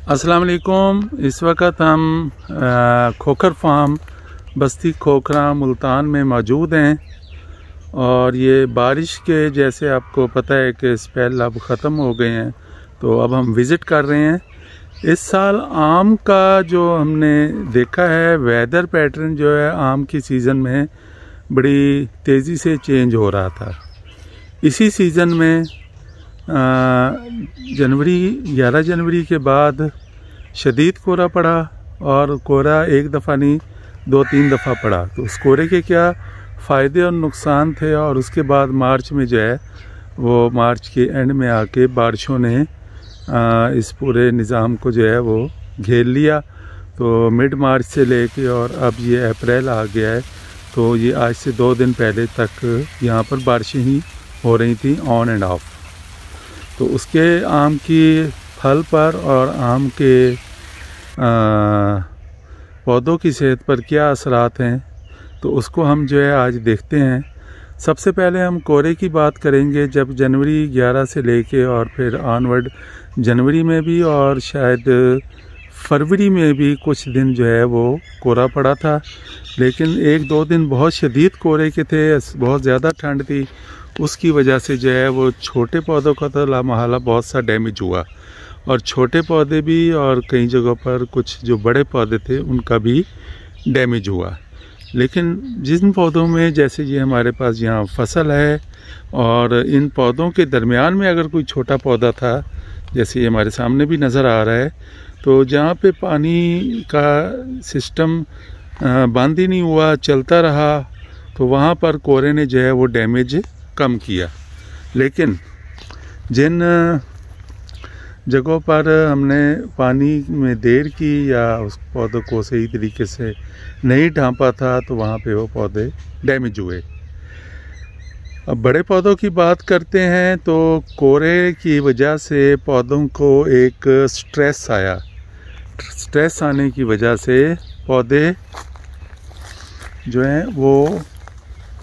अस्सलाम वालेकुम। इस वक्त हम खोखर फार्म बस्ती खोखरा मुल्तान में मौजूद हैं और ये बारिश के जैसे आपको पता है कि स्पेल अब ख़त्म हो गए हैं, तो अब हम विज़िट कर रहे हैं। इस साल आम का जो हमने देखा है वेदर पैटर्न जो है आम की सीज़न में बड़ी तेज़ी से चेंज हो रहा था। इसी सीज़न में 11 जनवरी के बाद शदीद कोहरा पड़ा और कोहरा एक दफ़ा नहीं 2-3 दफ़ा पड़ा। तो उस कोहरे के क्या फ़ायदे और नुकसान थे, और उसके बाद मार्च में जो है वो मार्च के एंड में आके बारिशों ने इस पूरे निज़ाम को जो है वो घेर लिया। तो मिड मार्च से लेके और अब ये अप्रैल आ गया है, तो ये आज से 2 दिन पहले तक यहाँ पर बारिशें ही हो रही थी ऑन एंड ऑफ। तो उसके आम की फल पर और आम के पौधों की सेहत पर क्या असरात हैं, तो उसको हम जो है आज देखते हैं। सबसे पहले हम कोहरे की बात करेंगे। जब जनवरी 11 से लेके और फिर ऑनवर्ड जनवरी में भी और शायद फरवरी में भी कुछ दिन जो है वो कोहरा पड़ा था, लेकिन 1-2 दिन बहुत शदीद कोहरे के थे, बहुत ज़्यादा ठंड थी। उसकी वजह से जो है वो छोटे पौधों का तो लामहला बहुत सा डैमेज हुआ, और छोटे पौधे भी और कई जगहों पर कुछ जो बड़े पौधे थे उनका भी डैमेज हुआ। लेकिन जिन पौधों में जैसे ये हमारे पास यहाँ फसल है और इन पौधों के दरमियान में अगर कोई छोटा पौधा था, जैसे ये हमारे सामने भी नज़र आ रहा है, तो जहाँ पे पानी का सिस्टम बंद ही नहीं हुआ, चलता रहा, तो वहाँ पर कोहरे ने जो है वो डैमेज कम किया। लेकिन जिन जगहों पर हमने पानी में देर की या उस पौधों को सही तरीके से नहीं ढांपा था, तो वहाँ पे वो पौधे डैमेज हुए। अब बड़े पौधों की बात करते हैं, तो कोहरे की वजह से पौधों को एक स्ट्रेस आया। स्ट्रेस आने की वजह से पौधे जो हैं वो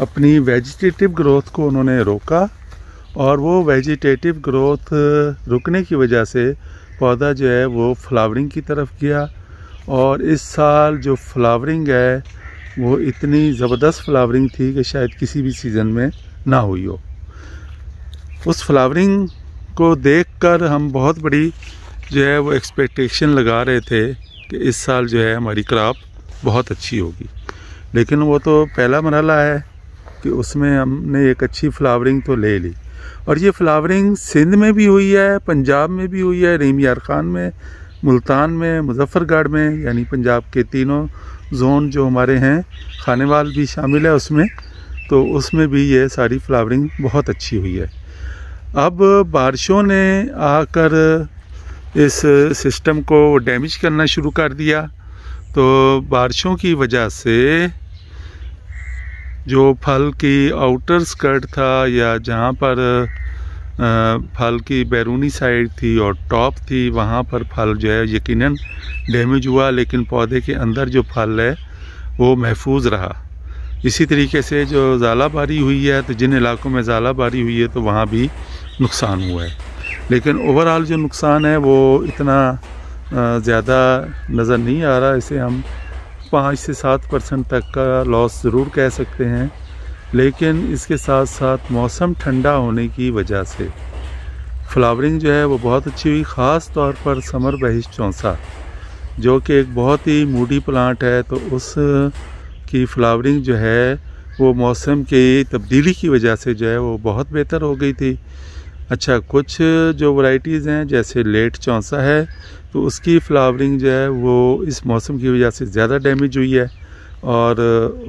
अपनी वेजिटेटिव ग्रोथ को उन्होंने रोका, और वो वेजिटेटिव ग्रोथ रुकने की वजह से पौधा जो है वो फ्लावरिंग की तरफ गया। और इस साल जो फ्लावरिंग है वो इतनी ज़बरदस्त फ्लावरिंग थी कि शायद किसी भी सीज़न में ना हुई हो। उस फ्लावरिंग को देखकर हम बहुत बड़ी जो है वो एक्सपेक्टेशन लगा रहे थे कि इस साल जो है हमारी क्रॉप बहुत अच्छी होगी। लेकिन वो तो पहला मरहला है कि उसमें हमने एक अच्छी फ्लावरिंग तो ले ली, और ये फ्लावरिंग सिंध में भी हुई है, पंजाब में भी हुई है, रीम यार खान में, मुल्तान में, मुजफ्फरगढ़ में, यानी पंजाब के तीनों जोन जो हमारे हैं, खानेवाल भी शामिल है उसमें, तो उसमें भी ये सारी फ्लावरिंग बहुत अच्छी हुई है। अब बारिशों ने आकर इस सिस्टम को डैमेज करना शुरू कर दिया। तो बारिशों की वजह से जो फल की आउटर स्कर्ट था या जहाँ पर फल की बैरूनी साइड थी और टॉप थी, वहाँ पर फल जो है यकीनन डैमेज हुआ, लेकिन पौधे के अंदर जो फल है वो महफूज रहा। इसी तरीके से जो ज़ालाबारी हुई है, तो जिन इलाकों में ज़ालाबारी हुई है तो वहाँ भी नुकसान हुआ है। लेकिन ओवरऑल जो नुकसान है वो इतना ज़्यादा नज़र नहीं आ रहा। इसे हम 5 से 7% तक का लॉस ज़रूर कह सकते हैं। लेकिन इसके साथ साथ मौसम ठंडा होने की वजह से फ्लावरिंग जो है वो बहुत अच्छी हुई। ख़ास तौर पर समर बहिश चौंसा जो कि एक बहुत ही मूडी प्लांट है, तो उस की फ्लावरिंग जो है वो मौसम की तब्दीली की वजह से जो है वो बहुत बेहतर हो गई थी। अच्छा, कुछ जो वैरायटीज़ हैं जैसे लेट चौंसा है, तो उसकी फ्लावरिंग जो है वो इस मौसम की वजह से ज़्यादा डैमेज हुई है, और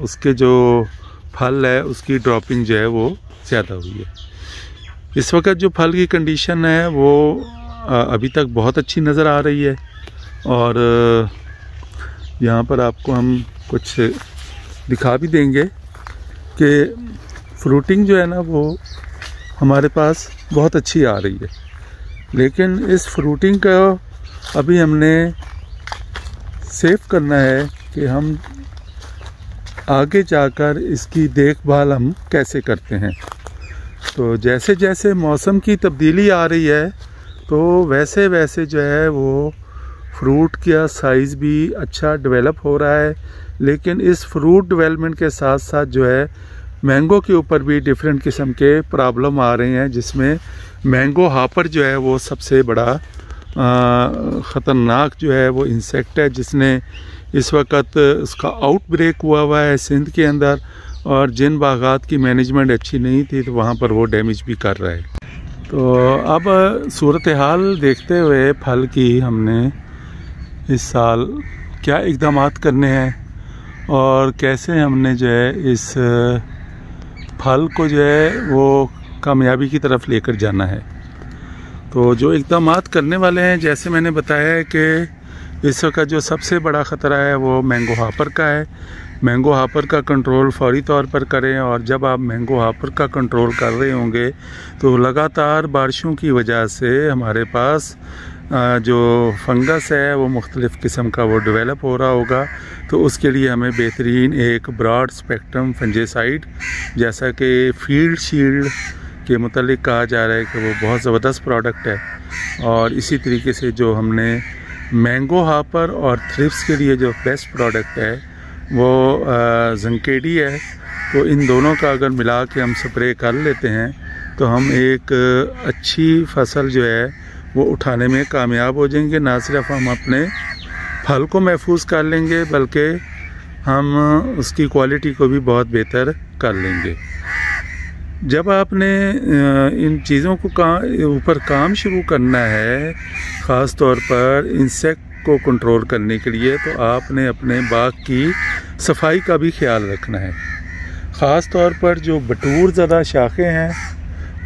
उसके जो फल है उसकी ड्रॉपिंग जो है वो ज़्यादा हुई है। इस वक्त जो फल की कंडीशन है वो अभी तक बहुत अच्छी नज़र आ रही है, और यहाँ पर आपको हम कुछ दिखा भी देंगे कि फ्रूटिंग जो है ना वो हमारे पास बहुत अच्छी आ रही है। लेकिन इस फ्रूटिंग का अभी हमने सेव करना है कि हम आगे जाकर इसकी देखभाल हम कैसे करते हैं। तो जैसे जैसे मौसम की तब्दीली आ रही है, तो वैसे वैसे जो है वो फ्रूट का साइज़ भी अच्छा डेवलप हो रहा है। लेकिन इस फ्रूट डेवलपमेंट के साथ साथ जो है मैंगो के ऊपर भी डिफरेंट किस्म के प्रॉब्लम आ रहे हैं, जिसमें मैंगो हापर जो है वो सबसे बड़ा ख़तरनाक जो है वो इंसेक्ट है, जिसने इस वक्त उसका आउटब्रेक हुआ है सिंध के अंदर, और जिन बागात की मैनेजमेंट अच्छी नहीं थी तो वहाँ पर वो डैमेज भी कर रहा है। तो अब सूरत हाल देखते हुए फल की हमने इस साल क्या इक़दामात करने हैं और कैसे हमने जो है इस फल को जो है वो कामयाबी की तरफ लेकर जाना है। तो जो इक़दामात करने वाले हैं, जैसे मैंने बताया है कि इस वक्त जो सबसे बड़ा ख़तरा है वो मैंगो हापर का है। मैंगो हापर का कंट्रोल फौरी तौर पर करें, और जब आप मैंगो हापर का कंट्रोल कर रहे होंगे तो लगातार बारिशों की वजह से हमारे पास जो फंगस है वो मुख्तलिफ़ किस्म का वो डेवलप हो रहा होगा। तो उसके लिए हमें बेहतरीन एक ब्रॉड स्पेक्ट्रम फंजीसाइड, जैसा कि फील्ड शील्ड के मुतालिक कहा जा रहा है कि वो बहुत ज़बरदस्त प्रोडक्ट है, और इसी तरीके से जो हमने मैंगो हापर और थ्रिप्स के लिए जो बेस्ट प्रोडक्ट है वो जंकेडी है। तो इन दोनों का अगर मिला के हम स्प्रे कर लेते हैं तो हम एक अच्छी फसल जो है वो उठाने में कामयाब हो जाएंगे। ना सिर्फ हम अपने फल को महफूज कर लेंगे, बल्कि हम उसकी क्वालिटी को भी बहुत बेहतर कर लेंगे। जब आपने इन चीज़ों को ऊपर काम शुरू करना है, ख़ास तौर पर इंसेक्ट को कंट्रोल करने के लिए, तो आपने अपने बाग की सफाई का भी ख्याल रखना है। ख़ास तौर पर जो बटूर ज़्यादा शाखें हैं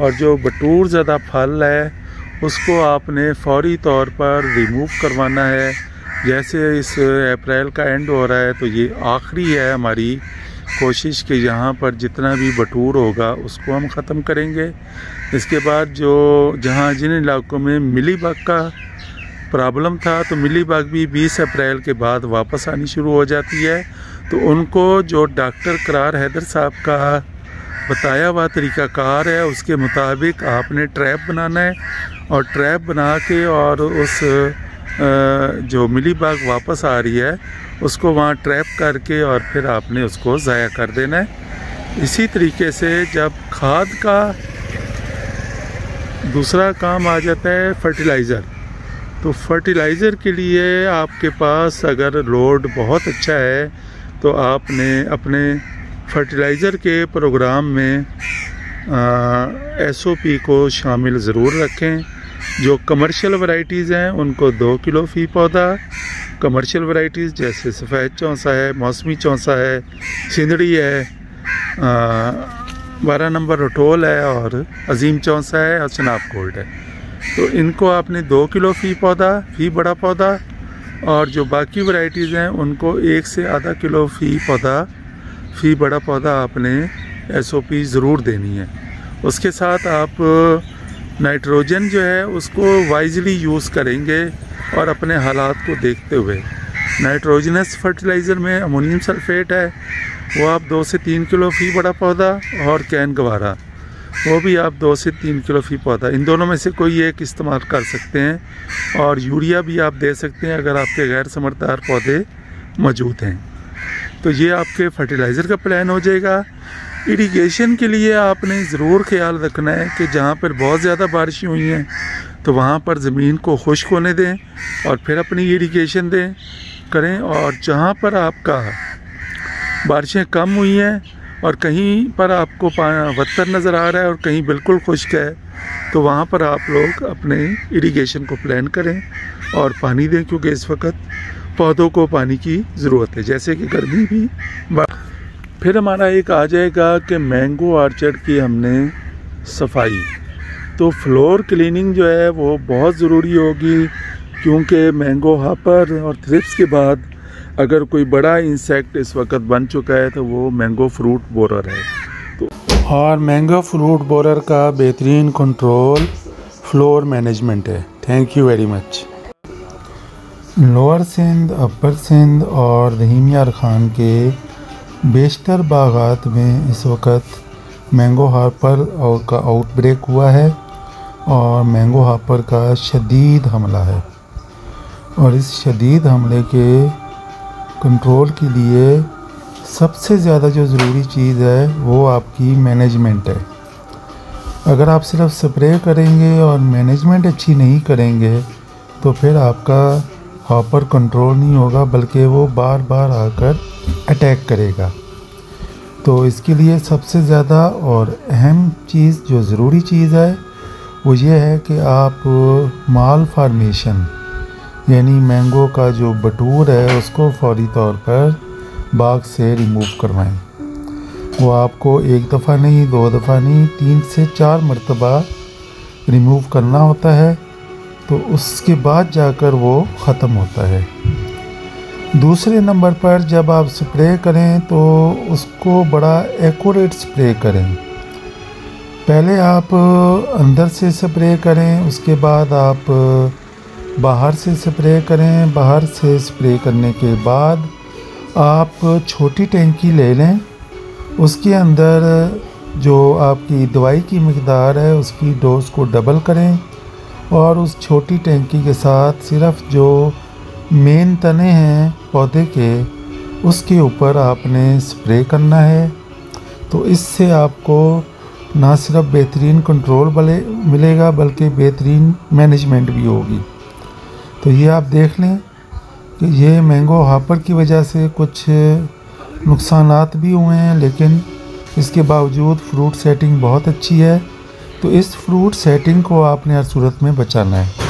और जो बटूर ज़्यादा फल है, उसको आपने फौरी तौर पर रिमूव करवाना है। जैसे इस अप्रैल का एंड हो रहा है तो ये आखिरी है हमारी कोशिश कि यहाँ पर जितना भी बटूर होगा उसको हम ख़त्म करेंगे। इसके बाद जो जहाँ जिन इलाकों में मिलीबग का प्रॉब्लम था, तो मिलीबग भी 20 अप्रैल के बाद वापस आनी शुरू हो जाती है। तो उनको जो डॉक्टर करार हैदर साहब का बताया हुआ तरीक़ाकार है उसके मुताबिक आपने ट्रैप बनाना है, और ट्रैप बना के और उस जो मिलीबग वापस आ रही है उसको वहाँ ट्रैप करके और फिर आपने उसको ज़ाया कर देना है। इसी तरीके से जब खाद का दूसरा काम आ जाता है फर्टिलाइज़र, तो फर्टिलाइज़र के लिए आपके पास अगर लोड बहुत अच्छा है तो आपने अपने फर्टिलाइज़र के प्रोग्राम में SOP को शामिल ज़रूर रखें। जो कमर्शियल वैरायटीज़ हैं उनको 2 किलो फ़ी पौधा, कमर्शियल वैरायटीज़ जैसे सफ़ेद चौंसा है, मौसमी चौंसा है, सिंदड़ी है, 12 नंबर रटोल है, और अजीम चौंसा है, और चनाब गोल्ड है। तो इनको आपने 2 किलो फ़ी पौधा, फ़ी बड़ा पौधा, और जो बाकी वैरायटीज़ हैं उनको 1 से आधा किलो फ़ी पौधा, फ़ी बड़ा पौधा आपने SOP ज़रूर देनी है। उसके साथ आप नाइट्रोजन जो है उसको वाइजली यूज़ करेंगे, और अपने हालात को देखते हुए। नाइट्रोजनस फर्टिलाइज़र में अमोनियम सल्फेट है, वो आप 2 से 3 किलो फ़ी बड़ा पौधा, और कैन गवारा वो भी आप 2 से 3 किलो फ़ी पौधा, इन दोनों में से कोई एक इस्तेमाल कर सकते हैं। और यूरिया भी आप दे सकते हैं अगर आपके गैर समरदार पौधे मौजूद हैं। तो ये आपके फर्टिलाइज़र का प्लान हो जाएगा। इरिगेशन के लिए आपने ज़रूर ख्याल रखना है कि जहाँ पर बहुत ज़्यादा बारिशें हुई हैं तो वहाँ पर ज़मीन को खुश्क होने दें और फिर अपनी इरिगेशन करें, और जहाँ पर आपका बारिशें कम हुई हैं और कहीं पर आपको वत्तर नज़र आ रहा है और कहीं बिल्कुल खुश्क है, तो वहाँ पर आप लोग अपने इरिगेशन को प्लान करें और पानी दें, क्योंकि इस वक्त पौधों को पानी की ज़रूरत है, जैसे कि गर्मी भी। फिर हमारा एक आ जाएगा कि मैंगो ऑर्चर्ड की हमने सफाई, तो फ्लोर क्लीनिंग जो है वो बहुत ज़रूरी होगी, क्योंकि मैंगो हापर और थ्रिप्स के बाद अगर कोई बड़ा इंसेक्ट इस वक्त बन चुका है तो वो मैंगो फ्रूट बोरर है। तो और मैंगो फ्रूट बोरर का बेहतरीन कंट्रोल फ्लोर मैनेजमेंट है। Thank you very much. Lower Sindh, upper Sindh और रहीम यार खान के बेशतर बागात में इस वक्त मैंगो हापर का आउटब्रेक हुआ है और मैंगो हापर का शदीद हमला है। और इस शदीद हमले के कंट्रोल के लिए सबसे ज़्यादा जो ज़रूरी चीज़ है वो आपकी मैनेजमेंट है। अगर आप सिर्फ स्प्रे करेंगे और मैनेजमेंट अच्छी नहीं करेंगे तो फिर आपका हॉपर कंट्रोल नहीं होगा, बल्कि वो बार बार आकर अटैक करेगा। तो इसके लिए सबसे ज़्यादा और अहम चीज़ जो ज़रूरी चीज़ है वो ये है कि आप माल फार्मेशन यानी मैंगो का जो बटूर है उसको फौरी तौर पर बाग से रिमूव करवाएं। वो आपको एक दफ़ा नहीं, 2 दफ़ा नहीं, 3 से 4 मरतबा रिमूव करना होता है, तो उसके बाद जाकर वो ख़त्म होता है। दूसरे नंबर पर जब आप स्प्रे करें तो उसको बड़ा एक्यूरेट स्प्रे करें। पहले आप अंदर से स्प्रे करें, उसके बाद आप बाहर से स्प्रे करें। बाहर से स्प्रे करने के बाद आप छोटी टैंकी ले लें, उसके अंदर जो आपकी दवाई की मकदार है उसकी डोज को डबल करें और उस छोटी टैंकी के साथ सिर्फ जो मेन तने हैं पौधे के उसके ऊपर आपने स्प्रे करना है। तो इससे आपको ना सिर्फ बेहतरीन कंट्रोल मिलेगा बल्कि बेहतरीन मैनेजमेंट भी होगी। तो ये आप देख लें कि ये मैंगो हॉपर की वजह से कुछ नुकसानात भी हुए हैं, लेकिन इसके बावजूद फ्रूट सेटिंग बहुत अच्छी है। तो इस फ्रूट सेटिंग को आपने हर सूरत में बचाना है।